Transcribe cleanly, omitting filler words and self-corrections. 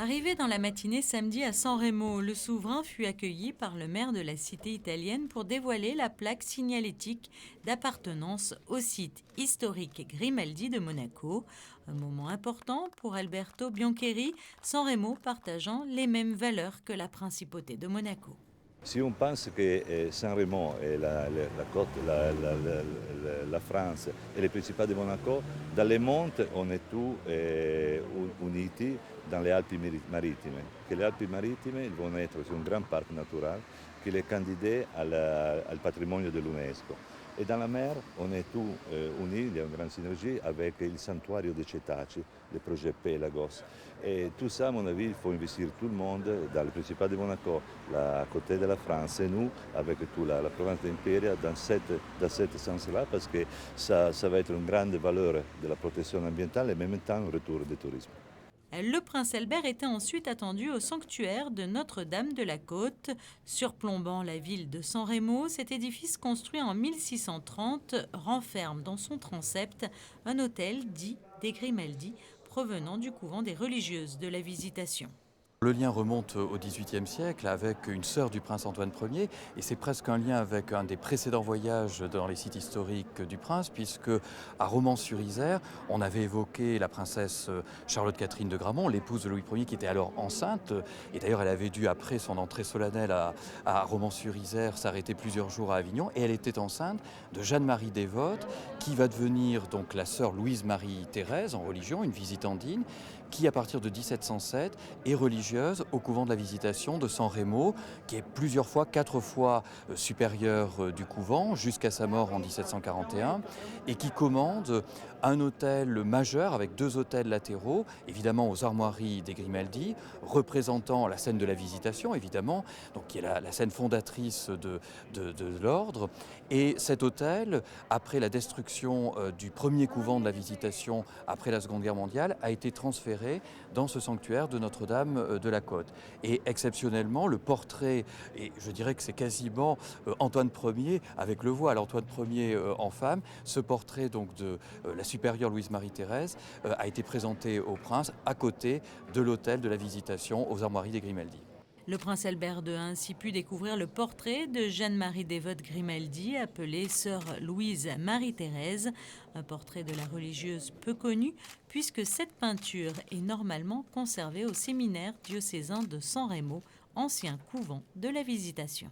Arrivé dans la matinée samedi à San Remo, le souverain fut accueilli par le maire de la cité italienne pour dévoiler la plaque signalétique d'appartenance au site historique Grimaldi de Monaco. Un moment important pour Alberto Biancheri, San Remo partageant les mêmes valeurs que la principauté de Monaco. Si on pense que Saint-Rémy et la côte, la France et les Principats de Monaco, dans le monde, on est tous unis dans les Alpes maritimes. Que les Alpes maritimes ils vont être sur un grand parc naturel qui est candidat au patrimoine de l'UNESCO. Et dans la mer, on est tous unis, il y a une grande synergie avec le Santuario de Cetacei, le projet Pelagos. Et tout ça, à mon avis, il faut investir tout le monde dans le Principat de Monaco, la côté de la France et nous, avec toute la province d'Imperia, dans ce sens-là, parce que ça va être une grande valeur de la protection ambientale et en même temps un retour du tourisme. Le prince Albert était ensuite attendu au sanctuaire de Notre-Dame de la Côte. Surplombant la ville de San Remo, cet édifice construit en 1630 renferme dans son transept un hôtel dit des Grimaldi, provenant du couvent des religieuses de la Visitation. Le lien remonte au XVIIIe siècle avec une sœur du prince Antoine Ier et c'est presque un lien avec un des précédents voyages dans les sites historiques du prince puisque à Romans-sur-Isère, on avait évoqué la princesse Charlotte-Catherine de Gramont, l'épouse de Louis Ier qui était alors enceinte et d'ailleurs elle avait dû après son entrée solennelle à Romans-sur-Isère s'arrêter plusieurs jours à Avignon et elle était enceinte de Jeanne-Marie Dévote qui va devenir donc la sœur Louise-Marie-Thérèse en religion, une visitandine qui à partir de 1707 est religieuse au couvent de la Visitation de San Remo, qui est plusieurs fois, 4 fois supérieur du couvent, jusqu'à sa mort en 1741, et qui commande un hôtel majeur avec 2 hôtels latéraux, évidemment aux armoiries des Grimaldi, représentant la scène de la Visitation, évidemment, donc qui est la scène fondatrice de l'ordre. Et cet hôtel, après la destruction du premier couvent de la Visitation, après la Seconde Guerre mondiale, a été transféré dans ce sanctuaire de Notre-Dame de la Côte. Et exceptionnellement, le portrait, et je dirais que c'est quasiment Antoine Ier avec le voile, Antoine Ier en femme, ce portrait donc de la supérieure Louise-Marie-Thérèse a été présenté au prince à côté de l'hôtel de la Visitation aux armoiries des Grimaldi. Le prince Albert II a ainsi pu découvrir le portrait de Jeanne-Marie Dévote Grimaldi, appelée sœur Louise Marie-Thérèse, un portrait de la religieuse peu connu, puisque cette peinture est normalement conservée au séminaire diocésain de San Remo, ancien couvent de la Visitation.